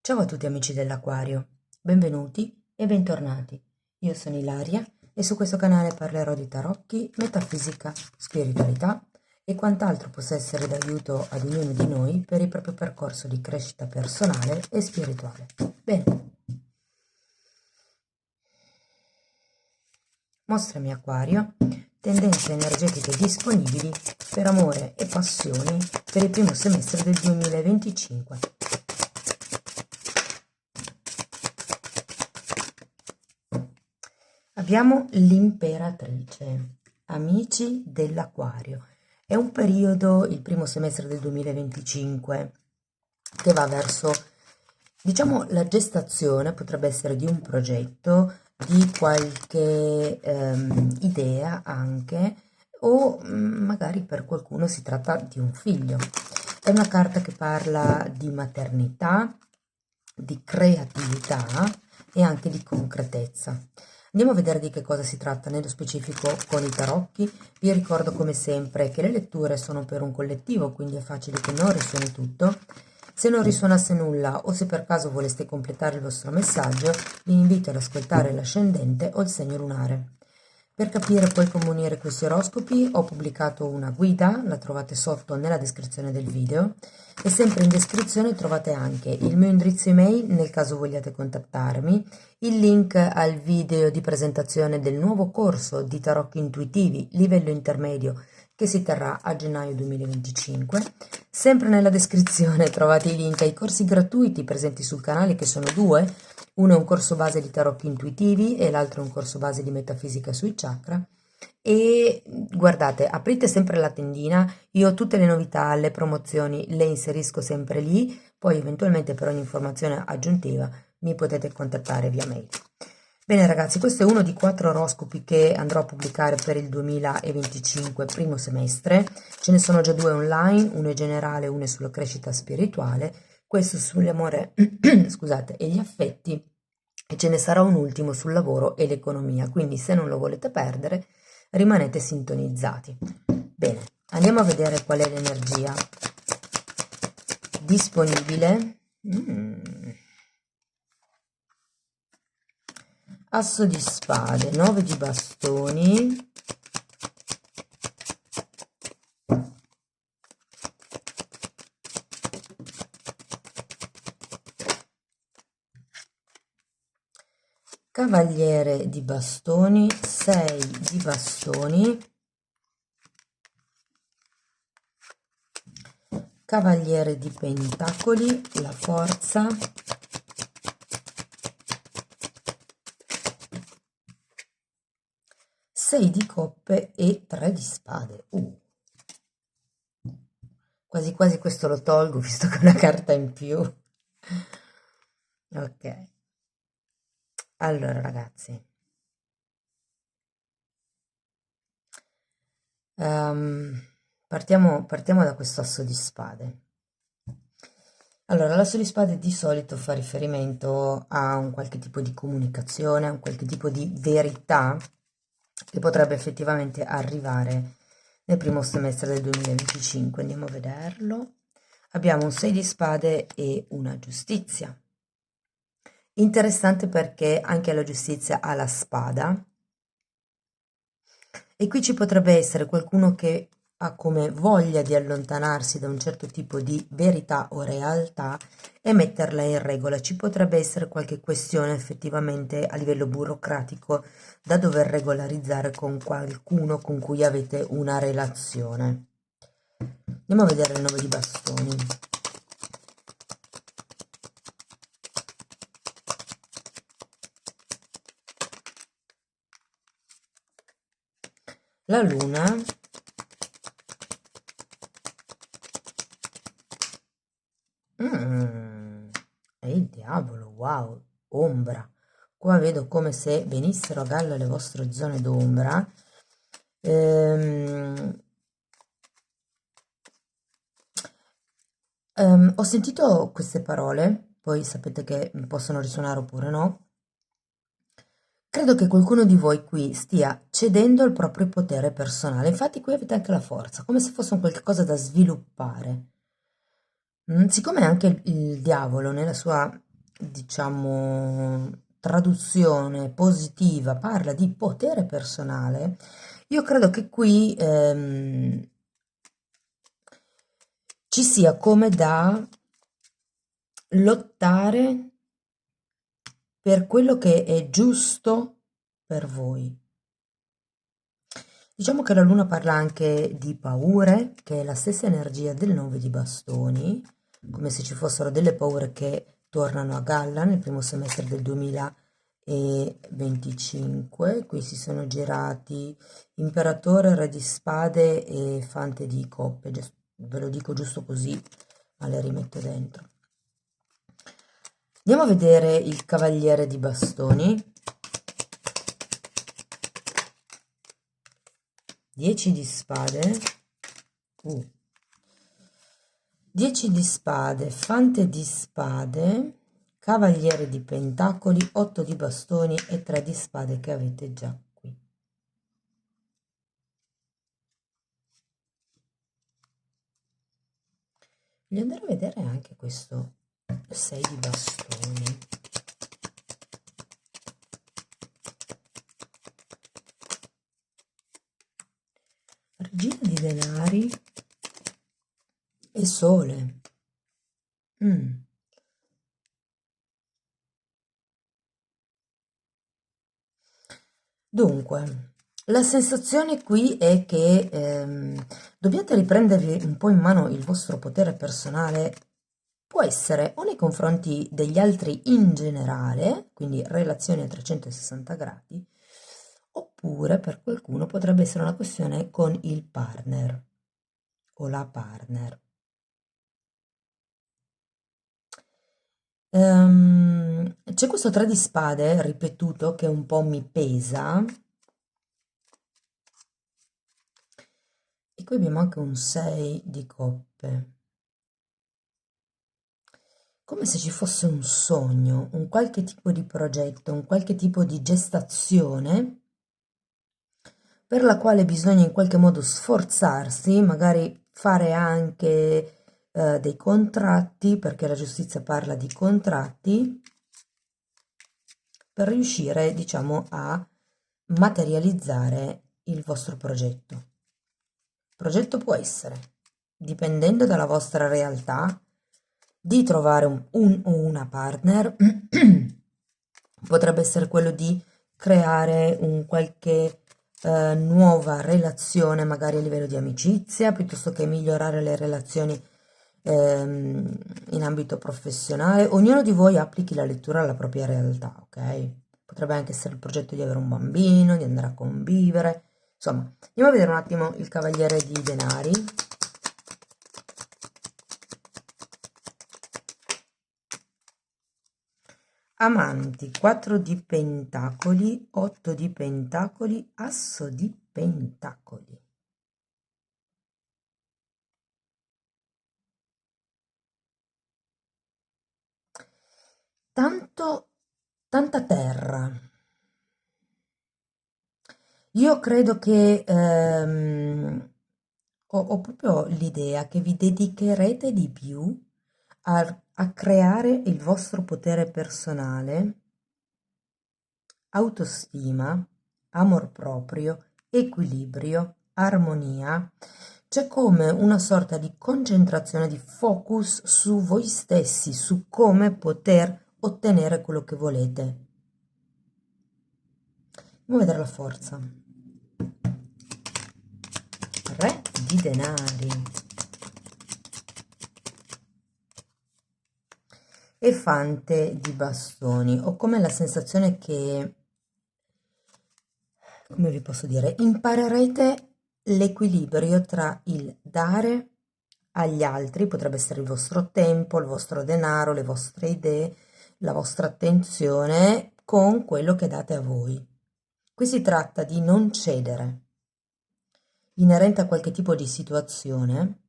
Ciao a tutti amici dell'Aquario, benvenuti e bentornati. Io sono Ilaria e su questo canale parlerò di tarocchi, metafisica, spiritualità e quant'altro possa essere d'aiuto ad ognuno di noi per il proprio percorso di crescita personale e spirituale. Bene, mostrami Acquario, tendenze energetiche disponibili per amore e passioni per il primo semestre del 2025. Abbiamo l'imperatrice, amici dell'Aquario. È un periodo, il primo semestre del 2025, che va verso, diciamo, la gestazione, potrebbe essere di un progetto, di qualche idea anche, o magari per qualcuno si tratta di un figlio. È una carta che parla di maternità, di creatività e anche di concretezza. Andiamo a vedere di che cosa si tratta nello specifico con i tarocchi. Vi ricordo come sempre che le letture sono per un collettivo, quindi è facile che non risuoni tutto. Se non risuonasse nulla o se per caso voleste completare il vostro messaggio, vi invito ad ascoltare l'ascendente o il segno lunare. Per capire poi come unire questi oroscopi ho pubblicato una guida, la trovate sotto nella descrizione del video e sempre in descrizione trovate anche il mio indirizzo email nel caso vogliate contattarmi, il link al video di presentazione del nuovo corso di tarocchi intuitivi livello intermedio che si terrà a gennaio 2025. Sempre nella descrizione trovate i link ai corsi gratuiti presenti sul canale, che sono due. Uno è un corso base di tarocchi intuitivi e l'altro è un corso base di metafisica sui chakra. E guardate, aprite sempre la tendina, io tutte le novità, le promozioni le inserisco sempre lì, poi eventualmente per ogni informazione aggiuntiva mi potete contattare via mail. Bene ragazzi, questo è uno di 4 oroscopi che andrò a pubblicare per il 2025 primo semestre. Ce ne sono già 2 online, uno è generale, uno è sulla crescita spirituale, questo sull'amore, scusate, e gli affetti, e ce ne sarà un ultimo sul lavoro e l'economia, quindi se non lo volete perdere rimanete sintonizzati. Bene, andiamo a vedere qual è l'energia disponibile. Asso di spade, 9 di bastoni, cavaliere di bastoni, 6 di bastoni, cavaliere di pentacoli, la forza, 6 di coppe e 3 di spade. Quasi quasi questo lo tolgo visto che è una carta in più. Ok, allora ragazzi, partiamo da questo asso di spade. Allora, l'asso di spade di solito fa riferimento a un qualche tipo di comunicazione, a un qualche tipo di verità che potrebbe effettivamente arrivare nel primo semestre del 2025. Andiamo a vederlo. Abbiamo un 6 di spade e una giustizia. Interessante perché anche la giustizia ha la spada. E qui ci potrebbe essere qualcuno che ha come voglia di allontanarsi da un certo tipo di verità o realtà e metterla in regola. Ci potrebbe essere qualche questione effettivamente a livello burocratico da dover regolarizzare con qualcuno con cui avete una relazione. Andiamo a vedere il 9 di bastoni. La luna, e il diavolo, wow, ombra. Qua vedo come se venissero a galla le vostre zone d'ombra. Ho sentito queste parole, poi sapete che possono risuonare oppure no. Credo che qualcuno di voi qui stia cedendo il proprio potere personale. Infatti qui avete anche la forza, come se fosse un qualcosa da sviluppare. Siccome anche il diavolo nella sua diciamo, traduzione positiva parla di potere personale, io credo che qui ci sia come da lottare per quello che è giusto per voi. Diciamo che la luna parla anche di paure, che è la stessa energia del 9 di bastoni, come se ci fossero delle paure che tornano a galla nel primo semestre del 2025. Qui si sono girati imperatore, re di spade e fante di coppe. Ve lo dico giusto così, ma le rimetto dentro. Andiamo a vedere il cavaliere di bastoni. 10 di spade, 10 di spade, fante di spade, cavaliere di pentacoli, 8 di bastoni e 3 di spade che avete già qui. Voglio andare a vedere anche questo 6 di bastoni. Regina di denari e sole. Dunque, la sensazione qui è che dobbiate riprendervi un po' in mano il vostro potere personale, può essere o nei confronti degli altri in generale, quindi relazioni a 360 gradi, oppure per qualcuno potrebbe essere una questione con il partner o la partner. C'è questo 3 di spade ripetuto che un po' mi pesa. E qui abbiamo anche un 6 di coppe. Come se ci fosse un sogno, un qualche tipo di progetto, un qualche tipo di gestazione per la quale bisogna in qualche modo sforzarsi, magari fare anche dei contratti, perché la giustizia parla di contratti, per riuscire, diciamo, a materializzare il vostro progetto. Il progetto può essere, dipendendo dalla vostra realtà, di trovare un o una partner, potrebbe essere quello di creare un qualche nuova relazione, magari a livello di amicizia, piuttosto che migliorare le relazioni in ambito professionale. Ognuno di voi applichi la lettura alla propria realtà, ok? Potrebbe anche essere il progetto di avere un bambino, di andare a convivere. Insomma, andiamo a vedere un attimo il cavaliere di denari. Amanti, 4 di pentacoli, 8 di pentacoli, asso di pentacoli. Tanta terra. Io credo che ho proprio l'idea che vi dedicherete di più a creare il vostro potere personale, autostima, amor proprio, equilibrio, armonia. C'è come una sorta di concentrazione, di focus su voi stessi, su come poter ottenere quello che volete. Andiamo a vedere la forza. Re di denari. E fante di bastoni. Ho come la sensazione che, come vi posso dire, imparerete l'equilibrio tra il dare agli altri, potrebbe essere il vostro tempo, il vostro denaro, le vostre idee, la vostra attenzione, con quello che date a voi. Qui si tratta di non cedere, inerente a qualche tipo di situazione,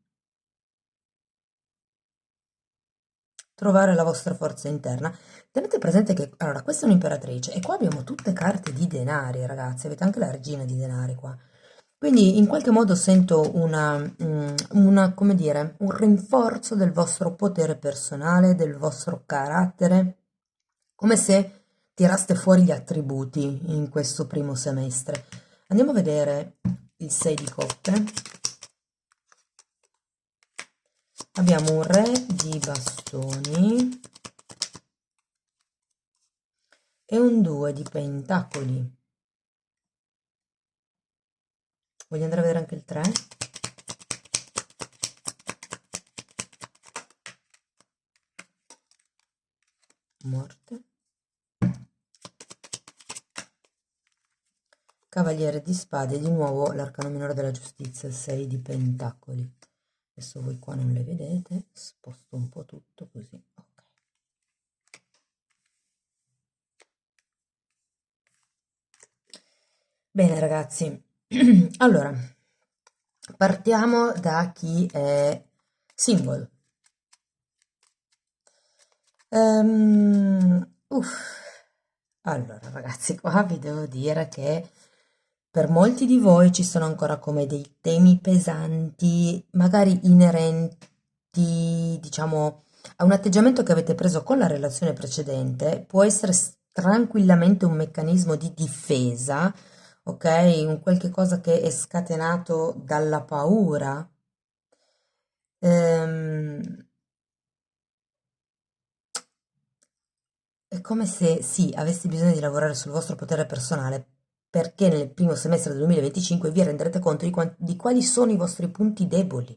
trovare la vostra forza interna. Tenete presente che, allora, questa è un'imperatrice e qua abbiamo tutte carte di denari, ragazzi, avete anche la regina di denari qua. Quindi in qualche modo sento come dire, un rinforzo del vostro potere personale, del vostro carattere, come se tiraste fuori gli attributi in questo primo semestre. Andiamo a vedere il 6 di coppe. Abbiamo un re di bastoni e un 2 di pentacoli. Voglio andare a vedere anche il 3. Morte. Cavaliere di spade, di nuovo l'arcano minore della giustizia, 6 di pentacoli. Adesso voi qua non le vedete, sposto un po' tutto così, ok. Bene ragazzi, allora, partiamo da chi è single. Allora ragazzi, qua vi devo dire che per molti di voi ci sono ancora come dei temi pesanti, magari inerenti, diciamo, a un atteggiamento che avete preso con la relazione precedente. Può essere tranquillamente un meccanismo di difesa, ok? Un qualche cosa che è scatenato dalla paura. È come se sì, avessi bisogno di lavorare sul vostro potere personale, perché nel primo semestre del 2025 vi renderete conto di quali sono i vostri punti deboli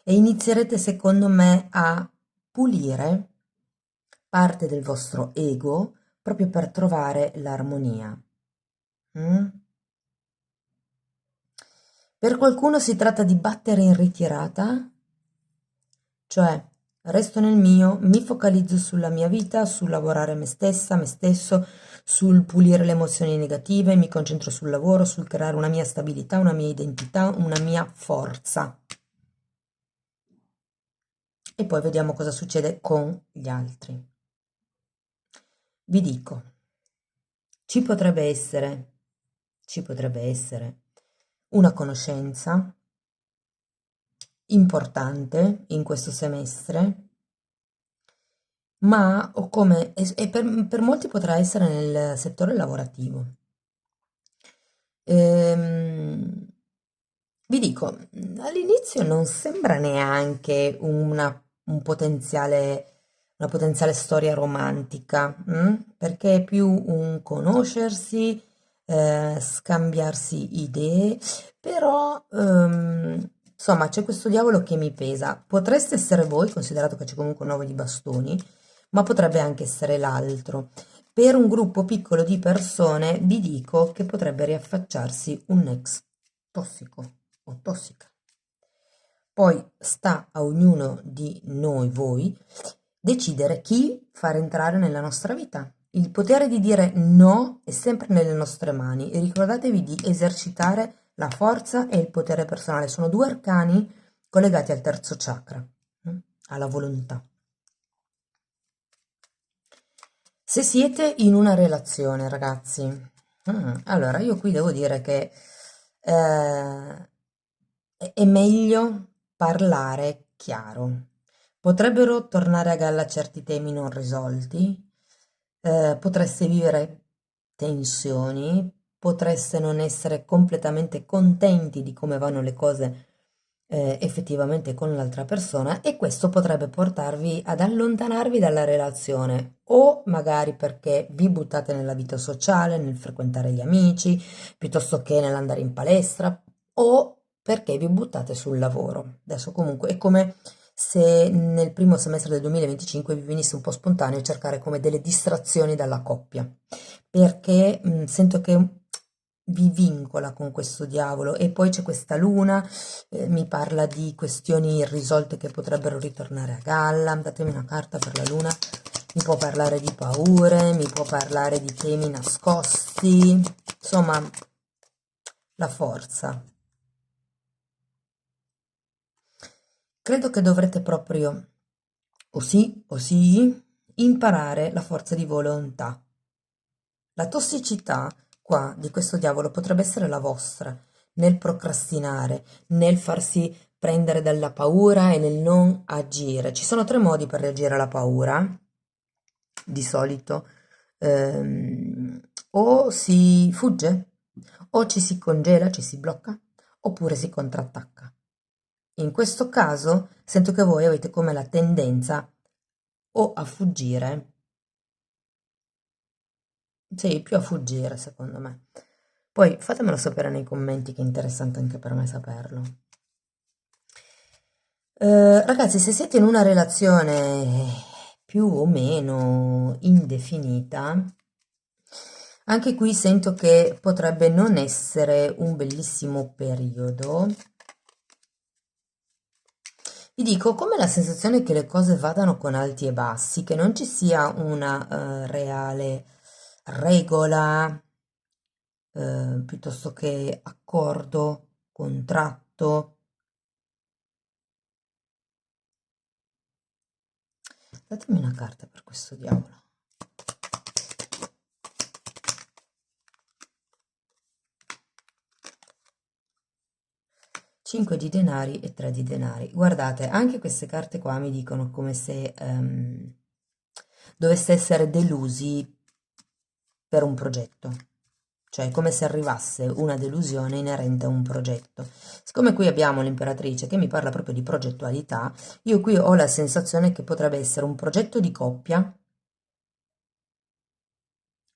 e inizierete, secondo me, a pulire parte del vostro ego proprio per trovare l'armonia. Mm? Per qualcuno si tratta di battere in ritirata, cioè resto nel mio, mi focalizzo sulla mia vita, sul lavorare me stessa, me stesso, sul pulire le emozioni negative, mi concentro sul lavoro, sul creare una mia stabilità, una mia identità, una mia forza. E poi vediamo cosa succede con gli altri. Vi dico, ci potrebbe essere una conoscenza importante in questo semestre, ma o come, e per molti potrà essere nel settore lavorativo. Vi dico, all'inizio non sembra neanche una potenziale storia romantica, perché è più un conoscersi, scambiarsi idee, però insomma c'è questo diavolo che mi pesa. Potreste essere voi, considerato che c'è comunque un 9 di bastoni, ma potrebbe anche essere l'altro. Per un gruppo piccolo di persone vi dico che potrebbe riaffacciarsi un ex tossico o tossica. Poi sta a ognuno di noi, voi, decidere chi far entrare nella nostra vita. Il potere di dire no è sempre nelle nostre mani e ricordatevi di esercitare la forza e il potere personale. Sono due arcani collegati al terzo chakra, alla volontà. Se siete in una relazione, ragazzi, allora io qui devo dire che è meglio parlare chiaro. Potrebbero tornare a galla certi temi non risolti, potreste vivere tensioni, potreste non essere completamente contenti di come vanno le cose effettivamente con l'altra persona e questo potrebbe portarvi ad allontanarvi dalla relazione o magari perché vi buttate nella vita sociale, nel frequentare gli amici, piuttosto che nell'andare in palestra o perché vi buttate sul lavoro. Adesso comunque è come se nel primo semestre del 2025 vi venisse un po' spontaneo cercare come delle distrazioni dalla coppia, perché sento che vi vincola con questo diavolo e poi c'è questa luna, mi parla di questioni irrisolte che potrebbero ritornare a galla. Datemi una carta per la luna. Mi può parlare di paure, mi può parlare di temi nascosti, insomma, la forza. Credo che dovrete proprio, o sì, imparare la forza di volontà. La tossicità qua di questo diavolo potrebbe essere la vostra, nel procrastinare, nel farsi prendere dalla paura e nel non agire. Ci sono tre modi per reagire alla paura. di solito, o si fugge, o ci si congela, ci si blocca, oppure si contrattacca. In questo caso sento che voi avete come la tendenza o a fuggire, sì, più a fuggire secondo me. Poi fatemelo sapere nei commenti, che è interessante anche per me saperlo. Ragazzi, se siete in una relazione più o meno indefinita, anche qui sento che potrebbe non essere un bellissimo periodo. Vi dico, come la sensazione che le cose vadano con alti e bassi, che non ci sia una reale regola, piuttosto che accordo, contratto. Datemi una carta per questo diavolo. 5 di denari e 3 di denari. Guardate, anche queste carte qua mi dicono come se doveste essere delusi per un progetto, cioè come se arrivasse una delusione inerente a un progetto. Siccome qui abbiamo l'imperatrice che mi parla proprio di progettualità, io qui ho la sensazione che potrebbe essere un progetto di coppia,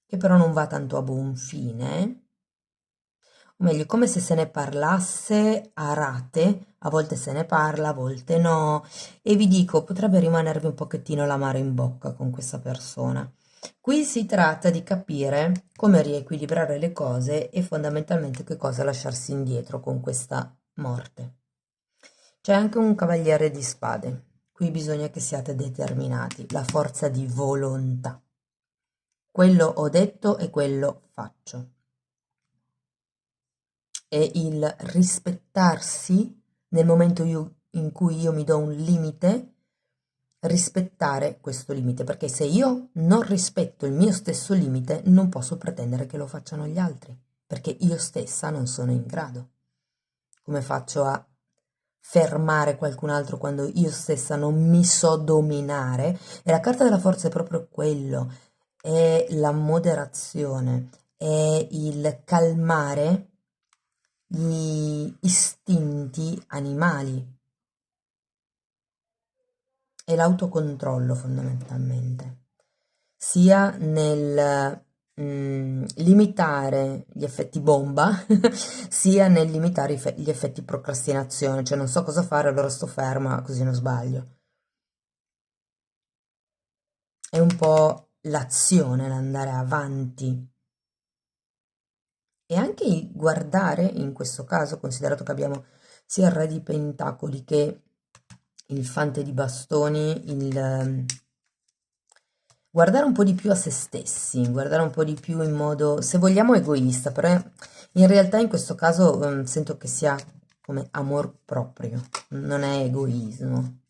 che però non va tanto a buon fine, o meglio, come se se ne parlasse a rate, a volte se ne parla, a volte no, e vi dico, potrebbe rimanervi un pochettino l'amaro in bocca con questa persona. Qui si tratta di capire come riequilibrare le cose e fondamentalmente che cosa lasciarsi indietro con questa morte. C'è anche un cavaliere di spade. Qui bisogna che siate determinati, la forza di volontà. Quello ho detto e quello faccio. E il rispettarsi nel momento in cui io mi do un limite, rispettare questo limite, perché se io non rispetto il mio stesso limite, non posso pretendere che lo facciano gli altri, perché io stessa non sono in grado. Come faccio a fermare qualcun altro quando io stessa non mi so dominare? E la carta della forza è proprio quello, è la moderazione, è il calmare gli istinti animali e l'autocontrollo fondamentalmente, sia nel limitare gli effetti bomba, sia nel limitare gli effetti procrastinazione, cioè non so cosa fare, allora sto ferma così non sbaglio. È un po' l'azione, l'andare avanti e anche il guardare, in questo caso, considerato che abbiamo sia il re di pentacoli che il fante di bastoni, guardare un po' di più a se stessi, guardare un po' di più in modo, se vogliamo, egoista, però in realtà in questo caso sento che sia come amor proprio, non è egoismo.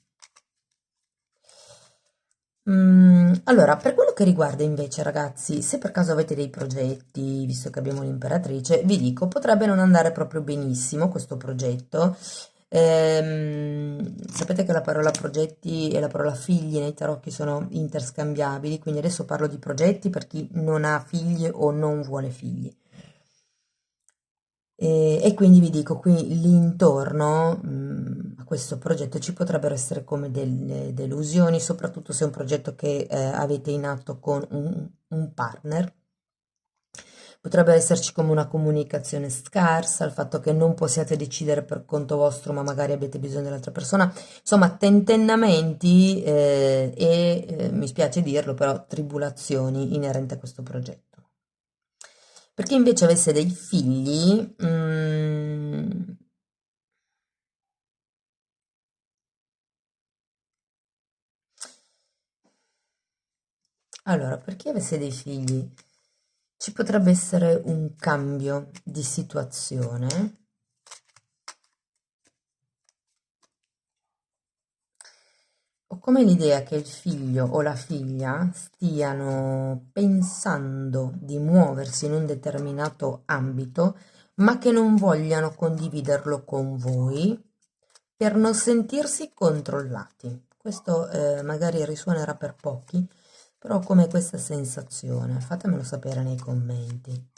Allora, per quello che riguarda invece, ragazzi, se per caso avete dei progetti, visto che abbiamo l'imperatrice, vi dico, potrebbe non andare proprio benissimo questo progetto. Sapete che la parola progetti e la parola figli nei tarocchi sono interscambiabili, quindi adesso parlo di progetti per chi non ha figli o non vuole figli. E quindi vi dico, qui l'intorno a questo progetto ci potrebbero essere come delle delusioni, soprattutto se è un progetto che avete in atto con un partner. Potrebbe esserci come una comunicazione scarsa, il fatto che non possiate decidere per conto vostro, ma magari avete bisogno dell'altra persona. Insomma, tentennamenti e, mi spiace dirlo, però tribulazioni inerenti a questo progetto. Per chi invece avesse dei figli, allora, per chi avesse dei figli, ci potrebbe essere un cambio di situazione. Ho come l'idea che il figlio o la figlia stiano pensando di muoversi in un determinato ambito, ma che non vogliano condividerlo con voi per non sentirsi controllati. Questo magari risuonerà per pochi, però come questa sensazione? Fatemelo sapere nei commenti.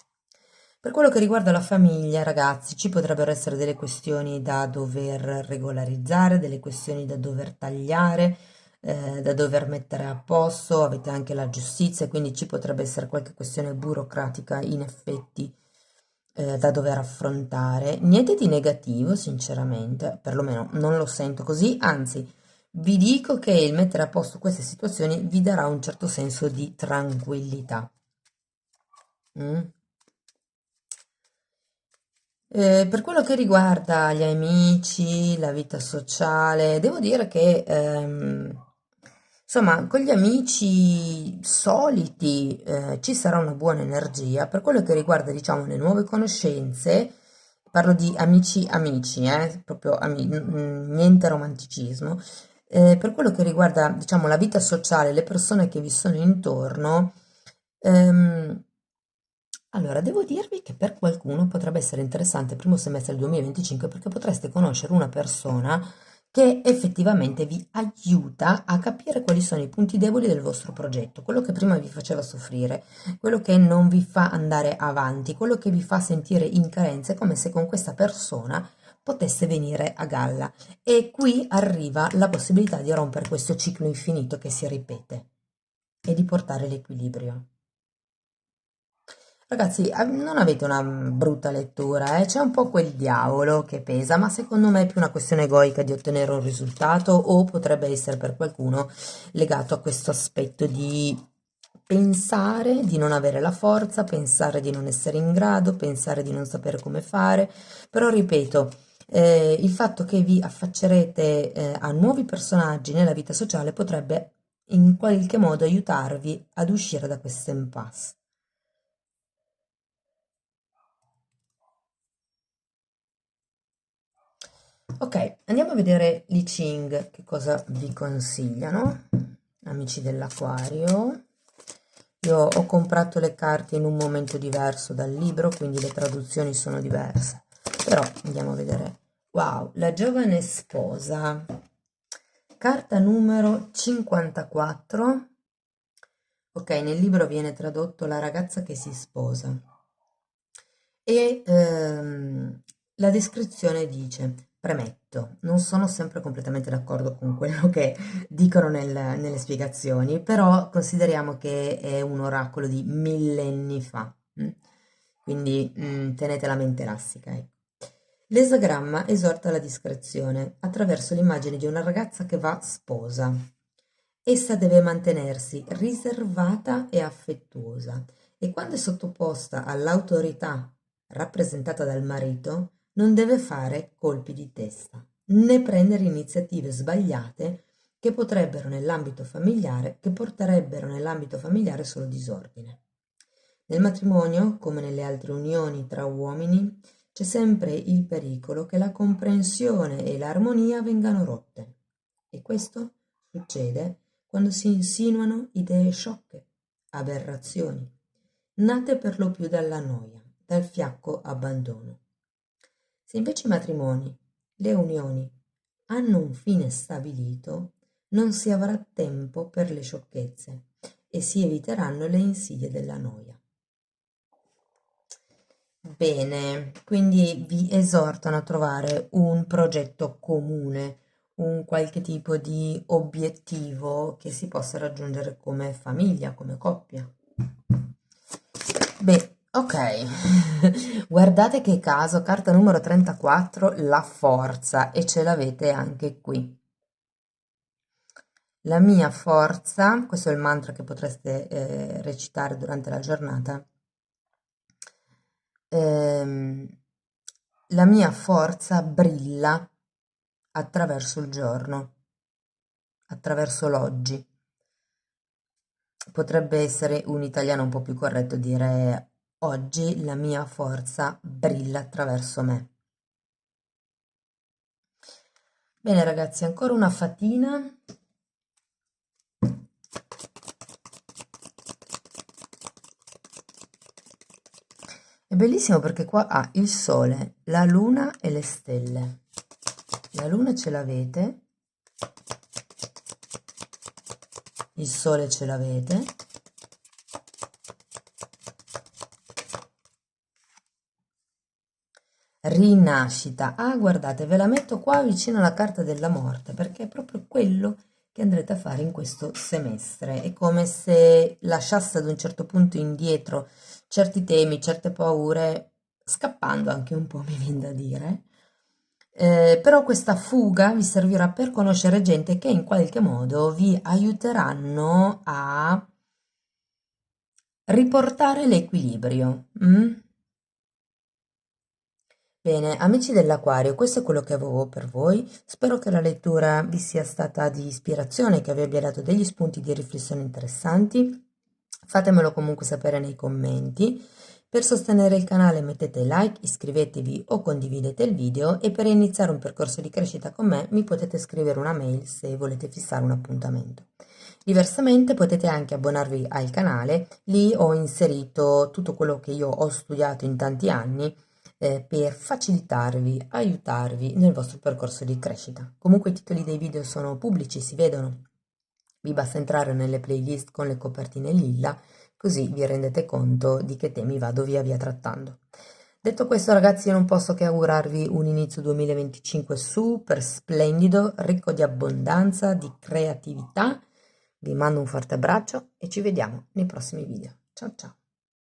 Per quello che riguarda la famiglia, ragazzi, ci potrebbero essere delle questioni da dover regolarizzare, delle questioni da dover tagliare, da dover mettere a posto, avete anche la giustizia, quindi ci potrebbe essere qualche questione burocratica in effetti da dover affrontare. Niente di negativo, sinceramente, perlomeno non lo sento così, anzi, vi dico che il mettere a posto queste situazioni vi darà un certo senso di tranquillità. Mm? Per quello che riguarda gli amici, la vita sociale, devo dire che insomma, con gli amici soliti ci sarà una buona energia. Per quello che riguarda, diciamo, le nuove conoscenze, parlo di amici amici, proprio niente romanticismo. Per quello che riguarda, diciamo, la vita sociale, le persone che vi sono intorno, ehm, allora, devo dirvi che per qualcuno potrebbe essere interessante il primo semestre del 2025 perché potreste conoscere una persona che effettivamente vi aiuta a capire quali sono i punti deboli del vostro progetto, quello che prima vi faceva soffrire, quello che non vi fa andare avanti, quello che vi fa sentire in carenza, è come se con questa persona potesse venire a galla. E qui arriva la possibilità di rompere questo ciclo infinito che si ripete e di portare l'equilibrio. Ragazzi, non avete una brutta lettura, c'è un po' quel diavolo che pesa, ma secondo me è più una questione egoica di ottenere un risultato o potrebbe essere per qualcuno legato a questo aspetto di pensare di non avere la forza, pensare di non essere in grado, pensare di non sapere come fare, però ripeto, il fatto che vi affaccerete a nuovi personaggi nella vita sociale potrebbe in qualche modo aiutarvi ad uscire da questo impasse. Ok, andiamo a vedere l'I Ching, che cosa vi consigliano, amici dell'Aquario. Io ho comprato le carte in un momento diverso dal libro, quindi le traduzioni sono diverse. Però andiamo a vedere. Wow, la giovane sposa. Carta numero 54. Ok, nel libro viene tradotto la ragazza che si sposa. E la descrizione dice, premetto, non sono sempre completamente d'accordo con quello che dicono nelle spiegazioni, però consideriamo che è un oracolo di millenni fa, quindi tenete la mente elastica, ecco. L'esagramma esorta alla discrezione attraverso l'immagine di una ragazza che va sposa. Essa deve mantenersi riservata e affettuosa e quando è sottoposta all'autorità rappresentata dal marito, non deve fare colpi di testa, né prendere iniziative sbagliate che porterebbero nell'ambito familiare solo disordine. Nel matrimonio, come nelle altre unioni tra uomini, c'è sempre il pericolo che la comprensione e l'armonia vengano rotte. E questo succede quando si insinuano idee sciocche, aberrazioni, nate per lo più dalla noia, dal fiacco abbandono. Se invece i matrimoni, le unioni, hanno un fine stabilito, non si avrà tempo per le sciocchezze e si eviteranno le insidie della noia. Bene, quindi vi esortano a trovare un progetto comune, un qualche tipo di obiettivo che si possa raggiungere come famiglia, come coppia. Beh, ok, guardate che caso, carta numero 34, la forza, e ce l'avete anche qui. La mia forza, questo è il mantra che potreste recitare durante la giornata. Ehm, la mia forza brilla attraverso il giorno, attraverso l'oggi. Potrebbe essere un italiano un po' più corretto dire oggi la mia forza brilla attraverso me. Bene ragazzi, ancora una fatina. È bellissimo perché qua ha il sole, la luna e le stelle. La luna ce l'avete. il sole ce l'avete. Rinascita. Ah, guardate, ve la metto qua vicino alla carta della morte, perché è proprio quello che andrete a fare in questo semestre. È come se lasciasse ad un certo punto indietro certi temi, certe paure, scappando anche un po', mi viene da dire. Però questa fuga vi servirà per conoscere gente che in qualche modo vi aiuteranno a riportare l'equilibrio. Bene, amici dell'Aquario, questo è quello che avevo per voi. Spero che la lettura vi sia stata di ispirazione, che vi abbia dato degli spunti di riflessione interessanti. Fatemelo comunque sapere nei commenti. Per sostenere il canale mettete like, iscrivetevi o condividete il video e per iniziare un percorso di crescita con me mi potete scrivere una mail se volete fissare un appuntamento. Diversamente potete anche abbonarvi al canale, lì ho inserito tutto quello che io ho studiato in tanti anni per facilitarvi, aiutarvi nel vostro percorso di crescita. Comunque i titoli dei video sono pubblici, si vedono. Vi basta entrare nelle playlist con le copertine lilla, così vi rendete conto di che temi vado via via trattando. Detto questo, ragazzi, io non posso che augurarvi un inizio 2025 super splendido, ricco di abbondanza, di creatività. Vi mando un forte abbraccio e ci vediamo nei prossimi video. Ciao ciao!